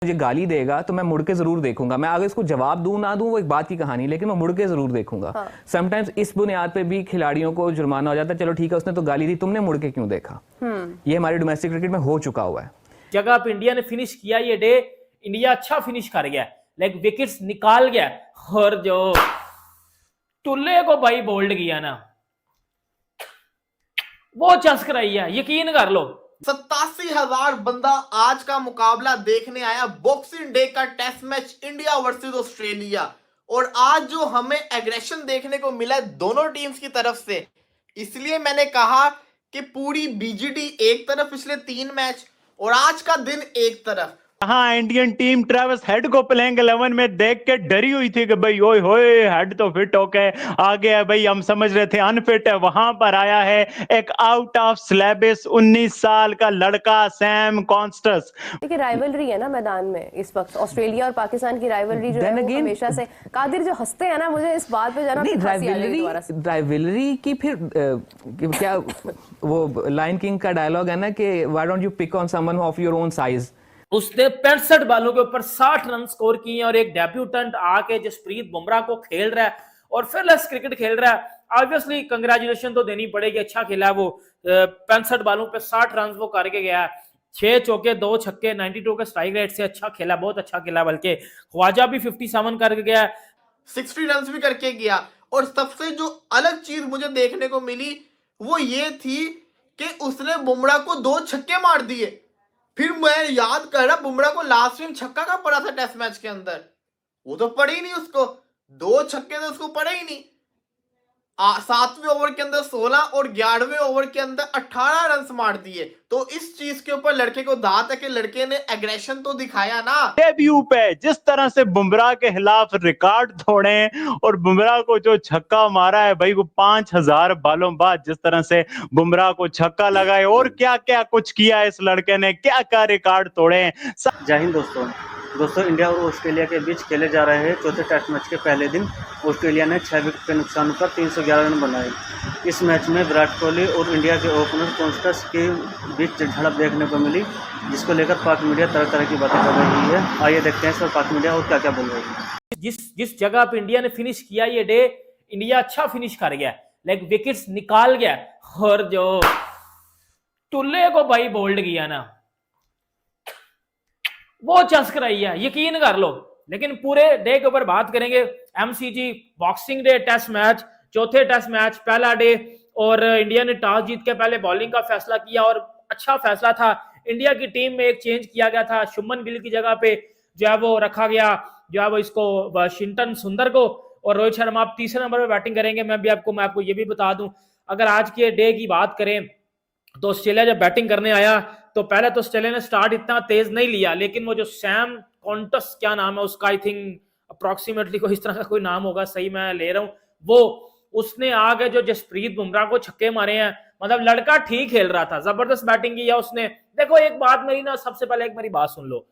मुझे गाली देगा तो मैं मुड़ के जरूर देखूंगा। मैं आगे इसको जवाब दूं ना दूं वो एक बात की कहानी, लेकिन मैं मुड़ के जरूर देखूंगा। समटाइम्स इस बुनियाद पे भी खिलाड़ियों को जुर्माना हो जाता है, चलो ठीक है उसने तो गाली दी, तुमने मुड़ के क्यों देखा। ये हमारे डोमेस्टिक क्रिकेट में हो चुका हुआ है। जगह पे इंडिया ने फिनिश किया ये डे, इंडिया अच्छा फिनिश कर गया, लाइक विकेट्स निकाल गया, और जो टुल्ले को भाई बोल्ड किया ना वो चस्क रही है, यकीन कर लो। 87,000 बंदा आज का मुकाबला देखने आया, बॉक्सिंग डे का test match India versus Australia. और आज जो हमें एग्रेशन देखने को मिला है दोनों टीम्स की तरफ से, इसलिए मैंने कहा कि पूरी बीजीटी एक तरफ पिछले 3 मैच और आज का दिन एक तरफ। हाँ, इंडियन टीम ट्रेविस हेड को प्लेइंग 11 में देख के डरी हुई थी कि भाई ओए होए हेड तो फिट होके आ गया भाई, हम समझ रहे थे अनफिट है। वहां पर आया है एक आउट ऑफ सिलेबस 19 साल का लड़का सैम कॉन्स्टस। देखिए राइवलरी है ना मैदान में इस वक्त, ऑस्ट्रेलिया और पाकिस्तान की राइवलरी जो है वो हमेशा से। कादिर जो हंसते हैं ना, मुझे इस बात पे जाना राइवलरी की फिर क्या वो लायन किंग का डायलॉग है ना कि why don't you pick on someone of your own size. उसने 65 बालों के ऊपर 60 रन स्कोर किए और एक डेब्यूटेंट आके जसप्रीत बुमराह को खेल रहा है और फिरलेस क्रिकेट खेल रहा है। ऑब्वियसली कंग्रेचुलेशन तो देनी पड़ेगी, अच्छा खेला है वो। 65 बालों पे 60 रन वो करके गया, 6 चौके 2 छक्के, 92 के स्ट्राइक रेट से अच्छा खेला, बहुत अच्छा खेला। बल्कि ख्वाजा भी 57 करके गया, 60 रन भी करके गया। और सबसे जो अलग चीज मुझे देखने को मिली वो ये थी कि उसने बुमराह को 2 छक्के मार दिए। फिर मैं याद कर रहा, बुमराह को लास्ट में छक्का का पड़ा था टेस्ट मैच के अंदर, वो तो पड़े ही नहीं उसको, 2 छक्के तो उसको पड़े ही नहीं। 7वें ओवर के अंदर 16 और 11वें ओवर के अंदर 18 रन मार दिए। तो इस चीज के ऊपर लड़के को दांत है कि लड़के ने एग्रेशन तो दिखाया ना। डेब्यू पे जिस तरह से बुमराह के खिलाफ रिकॉर्ड तोड़े और बुमराह को जो छक्का मारा है भाई, वो 5000 बालों बाद जिस तरह से बुमराह को छक्का लगाए और क्या क्या कुछ किया इस लड़के ने, क्या क्या रिकॉर्ड तोड़े। जय हिंद दोस्तों, इंडिया और ऑस्ट्रेलिया के बीच खेले जा रहे हैं चौथे टेस्ट मैच के पहले दिन ऑस्ट्रेलिया ने 6 विकेट के नुकसान पर 311 रन बनाए। इस मैच में विराट कोहली और इंडिया के ओपनर कॉन्स्टस के बीच झड़प देखने को मिली, जिसको लेकर पाक मीडिया तरह तरह की बातें कर रही है। आइए देखते हैं सर पाक मीडिया और क्या क्या बोल रही है। जिस जगह पे इंडिया ने फिनिश किया ये डे, इंडिया अच्छा फिनिश कर गया, लाइक विकेट्स निकाल गया, और जो टुल्ले को भाई बोल्ड किया ना वो चस्क रही है, यकीन कर लो। लेकिन पूरे डे के ऊपर बात करेंगे। MCG Boxing Day test match, चौथे टेस्ट मैच, पहला डे, और इंडिया ने टॉस जीत के पहले बॉलिंग का फैसला किया और अच्छा फैसला था। इंडिया की टीम में एक चेंज किया गया था, शुभमन गिल की जगह पे जो है वो रखा गया, जो है वो इसको वाशिंगटन सुंदर को, और रोहित शर्मा आप तीसरे नंबर पर बैटिंग करेंगे। मैं आपको ये भी बता दूं, अगर आज के डे की बात करें तो ऑस्ट्रेलिया जब बैटिंग करने आया तो पहले तो ऑस्ट्रेलिया ने स्टार्ट इतना तेज नहीं लिया, लेकिन वो जो सैम कॉन्टस, क्या नाम है उसका, आई थिंक अप्रोक्सीमेटली कोई इस तरह का कोई नाम होगा, सही मैं ले रहा हूं, वो उसने आगे जो जसप्रीत बुमराह को छक्के मारे हैं। मतलब लड़का ठीक खेल रहा था, जबरदस्त बैटिंग किया उसने। देखो एक बात मेरी ना, सबसे पहले एक मेरी बात सुन लो।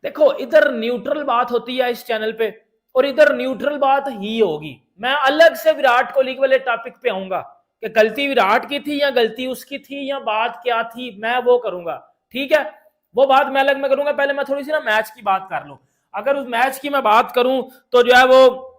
देखो इधर न्यूट्रल बात होती है इस चैनल पे और इधर न्यूट्रल बात ही होगी। मैं अलग से विराट कोहली वाले टॉपिक पे आऊंगा कि गलती विराट की थी या गलती उसकी थी या बात क्या थी, मैं वो करूंगा, ठीक है, वो बात मैं अलग में करूंगा। पहले मैं थोड़ी सी ना मैच की बात कर लूं। अगर उस मैच की मैं बात करूं तो जो है वो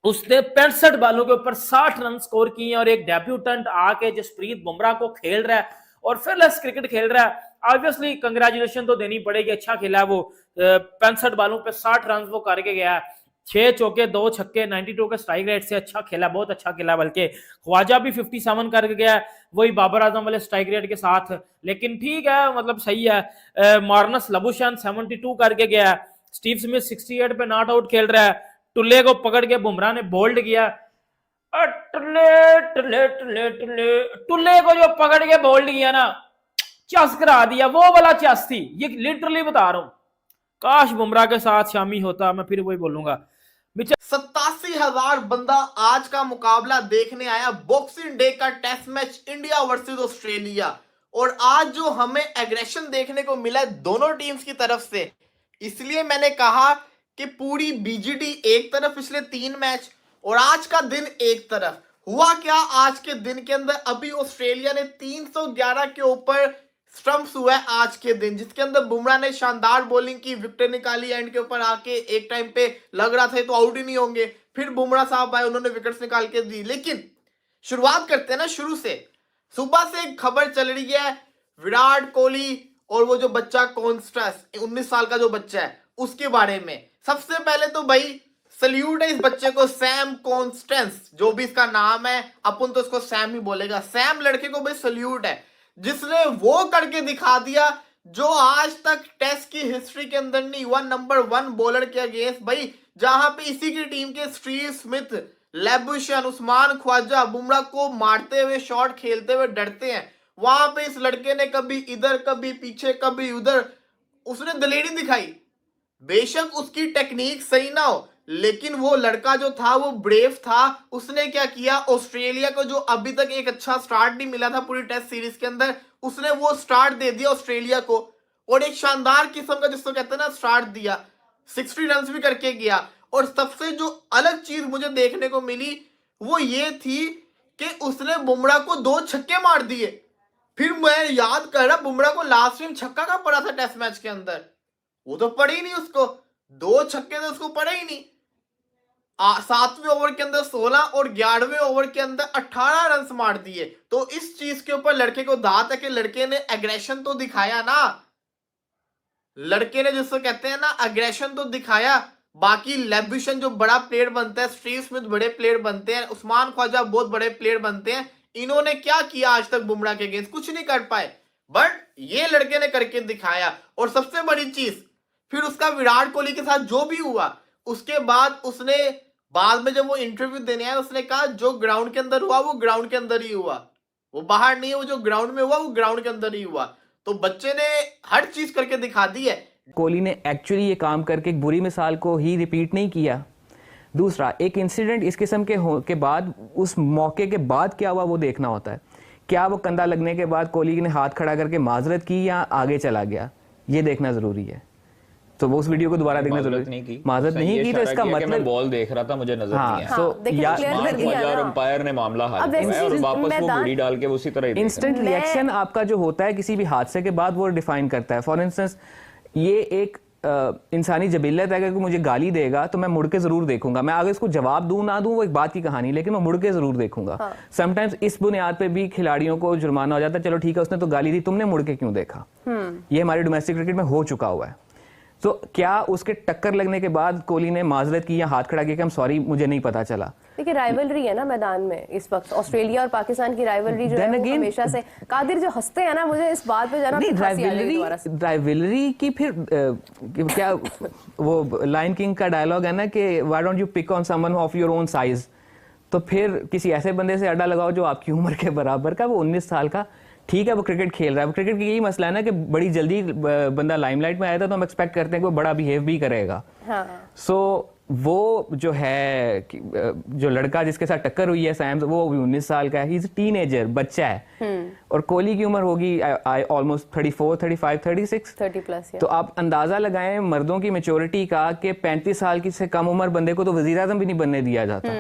उसने 65 बालों के ऊपर 60 रन स्कोर किए और एक डेब्यूटेंट आके जसप्रीत बुमराह को खेल रहा है और फिरलेस क्रिकेट खेल रहा है। ऑब्वियसली कंग्रेचुलेशन तो देनी पड़ेगी, अच्छा खेला है वो। 65 बालों पे 60 रन वो करके गया, 6 चौके 2 छक्के, 92 के स्ट्राइक रेट से अच्छा खेला, बहुत अच्छा खेला। बल्कि ख्वाजा भी 57 करके गया, वही बाबर आजम वाले स्ट्राइक रेट के साथ, लेकिन ठीक है, मतलब सही है। मार्नस लबुशैन 72 करके गया, स्टीव स्मिथ 68 पे नॉट आउट खेल रहा है। टुल्ले को पकड़ के बुमराह ने बोल्ड किया। टुल्ले को जो पकड़ के बोल्ड किया ना, चस करा दिया, वो वाला चस थी, ये लिटरली बता रहा हूं। काश बुमराह के साथ शामी होता, मैं फिर वही बोलूंगा। 87,000 बंदा आज का मुकाबला देखने आया, बॉक्सिंग डे का test match India versus Australia. और आज जो हमें एग्रेशन देखने को मिला है दोनों टीम्स की तरफ से, इसलिए मैंने कहा कि पूरी बीजीटी एक तरफ पिछले 3 मैच और आज का दिन एक तरफ। हुआ क्या आज के दिन के अंदर, अभी ऑस्ट्रेलिया ने 311 के ऊपर स्टंप्स हुआ है आज के दिन, जिसके अंदर बुमराह ने शानदार बॉलिंग की, विकेट निकाली, एंड के ऊपर आके एक टाइम पे लग रहा था तो आउट ही नहीं होंगे, फिर बुमराह साहब आए, उन्होंने विकेट्स निकाल के दी। लेकिन शुरुआत करते हैं ना शुरू से। सुबह से एक खबर चल रही है विराट कोहली और वो जो बच्चा कॉन्स्टेंस 19 साल का जो बच्चा है उसके बारे में। सबसे पहले तो भाई सल्यूट है इस बच्चे को, सैम कॉन्स्टेंस जो भी इसका नाम है, अपन तो इसको सैम ही बोलेगा। सैम लड़के को भाई सल्यूट है, जिसने वो करके दिखा दिया जो आज तक टेस्ट की हिस्ट्री के अंदर नहीं हुआ। नंबर 1 बॉलर के अगेंस्ट भाई, जहां पे इसी की टीम के स्टीव स्मिथ, लेबुशन, उस्मान ख्वाजा बुमराह को मारते हुए, शॉट खेलते हुए डरते हैं, वहां पे इस लड़के ने कभी इधर कभी पीछे कभी उधर उसने दलेरी दिखाई। बेशक उसकी टेक्निक सही ना हो, लेकिन वो लड़का जो था वो ब्रेव था। उसने क्या किया, ऑस्ट्रेलिया को जो अभी तक एक अच्छा स्टार्ट नहीं मिला था पूरी टेस्ट सीरीज के अंदर, उसने वो स्टार्ट दे दिया ऑस्ट्रेलिया को, और एक शानदार किस्म का जिसको कहते हैं ना स्टार्ट दिया। 60 रन भी करके गया। और सबसे जो अलग चीज मुझे देखने को मिली वो ये थी कि उसने बुमराह को 2 छक्के मार दिए। फिर मैं याद कर रहा, बुमराह को लास्ट टाइम छक्का का पड़ा था टेस्ट मैच के अंदर, वो तो पड़े ही नहीं उसको, 2 छक्के तो उसको पड़े ही नहीं। 7वें ओवर के अंदर 16 और 11वें ओवर के अंदर 18 रन मार दिए। तो इस चीज के ऊपर लड़के को दांत है कि लड़के ने एग्रेशन तो दिखाया ना, लड़के ने जिसको कहते हैं ना एग्रेशन तो दिखाया। बाकी लेबुशन जो बड़ा प्लेयर बनता है, स्टीव स्मिथ बड़े प्लेयर बनते हैं, उस्मान ख्वाजा बहुत बड़े प्लेयर बनते हैं, इन्होंने क्या किया आज तक बुमराह के अगेंस्ट, कुछ नहीं कर पाए, बट ये लड़के ने करके दिखाया। और सबसे बड़ी चीज फिर उसका विराट कोहली के साथ जो भी हुआ, उसके बाद उसने बाद में जब वो इंटरव्यू देने आया उसने कहा जो ग्राउंड के अंदर हुआ वो ग्राउंड के अंदर ही हुआ, वो बाहर नहीं है, वो जो ग्राउंड में हुआ वो ग्राउंड के अंदर ही हुआ। तो बच्चे ने हर चीज करके दिखा दी है। कोहली ने एक्चुअली ये काम करके एक बुरी मिसाल को ही रिपीट नहीं किया। दूसरा, एक इंसिडेंट इस किस्म के बाद, उस मौके के बाद क्या हुआ वो देखना होता है। क्या वो कंधा लगने के बाद कोहली ने हाथ खड़ा करके माजरत की या आगे चला गया, ये देखना जरूरी है। तो वो उस वीडियो को दोबारा देखना जरूरी है। माजरत नहीं की तो इसका मतलब मैं बॉल देख रहा था, मुझे नजर नहीं आया। तो अंपायर ने मामला हल किया और वापस वो घड़ी डाल के उसी तरह इंस्टेंट रिएक्शन आपका जो होता है किसी भी हादसे के बाद वो डिफाइन करता है। फॉर इंस्टेंस ये एक इंसानी जबिल्लत है कि मुझे गाली देगा तो मैं मुड़ के जरूर देखूंगा। मैं आगे इसको जवाब दूं ना दूं वो एक बात की कहानी, लेकिन मैं मुड़ के जरूर देखूंगा। समटाइम्स इस बुनियाद पे भी खिलाड़ियों को जुर्माना हो जाता है, चलो ठीक है उसने तो गाली दी, तुमने मुड़ के क्यों देखा। ये हमारे डोमेस्टिक क्रिकेट में हो चुका हुआ है। तो क्या उसके टक्कर लगने के बाद कोहली ने माजरत की या हाथ खड़ा किया कि हम सॉरी मुझे नहीं पता चला। देखिए राइवलरी है ना मैदान में इस वक्त, ऑस्ट्रेलिया और पाकिस्तान की राइवलरी जो है वो हमेशा से। कादिर जो हंसते हैं ना, मुझे इस बात पे जाना राइवलरी की फिर क्या वो लायन किंग का डायलॉग है ना कि why don't you pick on someone of your own size. तो फिर किसी ऐसे बंदे से अड्डा लगाओ जो आपकी उम्र के बराबर का, वो 19 साल का, ठीक है वो क्रिकेट खेल रहा है। क्रिकेट की यही मसला है ना कि बड़ी जल्दी बंदा लाइमलाइट में आया था तो हम एक्सपेक्ट करते हैं कि वो बड़ा बिहेव भी करेगा। सो वो जो है जो लड़का जिसके साथ टक्कर हुई है सैम, वो भी 19 साल का है, ही इज टीनेजर, बच्चा है। और कोहली की उम्र होगी ऑलमोस्ट 34, 35, 36, 30 प्लस। तो आप अंदाजा लगाएं मर्दों की मेच्योरिटी का कि 35 साल की से कम उम्र बंदे को तो वजीर आजम भी नहीं बनने दिया जाता।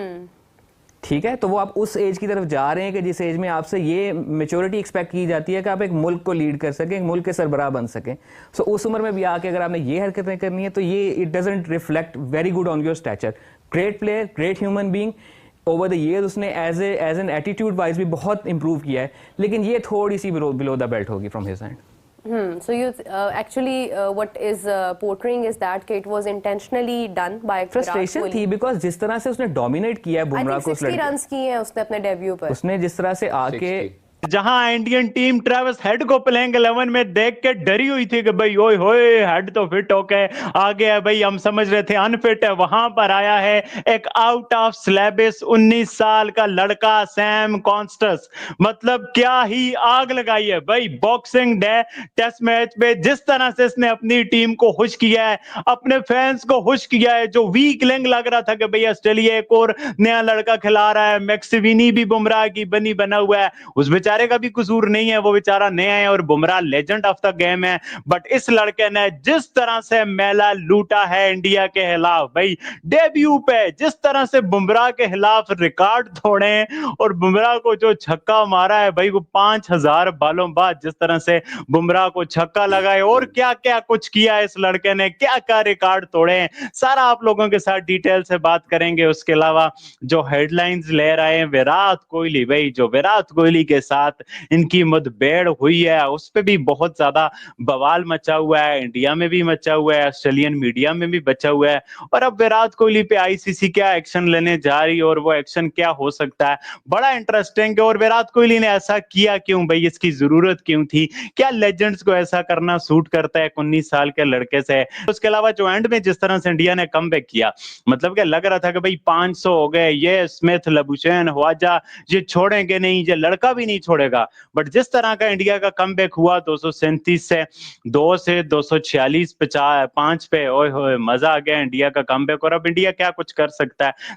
ठीक है, तो वो आप उस एज की तरफ जा रहे हैं कि जिस एज में आपसे ये मेच्योरिटी एक्सपेक्ट की जाती है कि आप एक मुल्क को लीड कर सकें, एक मुल्क के सरबराह बन सकें। सो उस उम्र में भी आके अगर आपने ये हरकतें करनी है तो ये it doesn't reflect very good on your stature. Great player, great human being, over the year उसने एज एन एटीट्यूड वाइज भी बहुत इंप्रूव किया है, लेकिन ये थोड़ी सी बिलो द बेल्ट होगी from his and. So you actually what is portraying is that it was intentionally done by frustration थी because जिस तरह से उसने डोमिनेट किया है बुमराह को, 60 रन्स किए हैं उसने अपने डेब्यू पर, उसने जिस तरह से आके जहां इंडियन टीम ट्रेविस हेड को प्लेइंग 11 में देख के डरी हुई थी कि भाई ओए होए हेड तो फिट होके आ गया भाई, हम समझ रहे थे अनफिट है, वहां पर आया है एक आउट ऑफ सिलेबस 19 साल का लड़का सैम कॉन्स्टेंस। मतलब क्या ही आग लगाई है भाई बॉक्सिंग डे टेस्ट मैच में, जिस तरह से इसने अपनी टीम को खुश किया है, अपने फैंस को खुश किया है। जो वीक लिंक लग रहा था कि भाई ऑस्ट्रेलिया एक और नया लड़का खिला रहा है, मैक्सविनी भी बुमराह की बनी बना हुआ है, उस बेचारे बेचारे का भी कसूर नहीं है, वो बेचारा नया है और Bumrah legend of the game है। बट इस लड़के ने जिस तरह से मेला लूटा है इंडिया के खिलाफ, भाई डेब्यू पे जिस तरह से बुमराह के खिलाफ रिकॉर्ड तोड़े और बुमराह को जो छक्का मारा है भाई, वो 5000 बालों बाद जिस तरह से बुमराह को छक्का लगाए और क्या क्या कुछ किया इस लड़के ने, क्या क्या रिकॉर्ड तोड़े हैं, सारा आप लोगों के साथ डिटेल से बात करेंगे। उसके अलावा जो हेडलाइंस ले रहे हैं विराट कोहली, भाई जो विराट कोहली के साथ इनकी मुठभेड़ हुई है उस पर भी बहुत ज्यादा बवाल मचा हुआ है, इंडिया में भी मचा हुआ है, ऑस्ट्रेलियन मीडिया में भी बचा हुआ है। और अब विराट कोहली पे आईसीसी क्या एक्शन लेने जा रही है और वो एक्शन क्या हो सकता है, बड़ा इंटरेस्टिंग है। और विराट कोहली ने ऐसा किया क्यों भाई, इसकी जरूरत क्यों थी, क्या लेजेंड्स को ऐसा करना सूट करता है 19 साल के लड़के से। उसके अलावा जो एंड में जिस तरह से इंडिया ने कमबैक किया, मतलब क्या लग रहा था कि भाई 500 हो गए, ये स्मिथ, लबुशेन, ख्वाजा ये छोड़ेंगे नहीं, ये लड़का भी नहीं छोड़ेगा। बट जिस तरह का इंडिया का कमबैक हुआ 237 से 2 से 246 5 पे, ओए होए मजा आ गया इंडिया का कमबैक। और अब इंडिया क्या कुछ कर सकता है,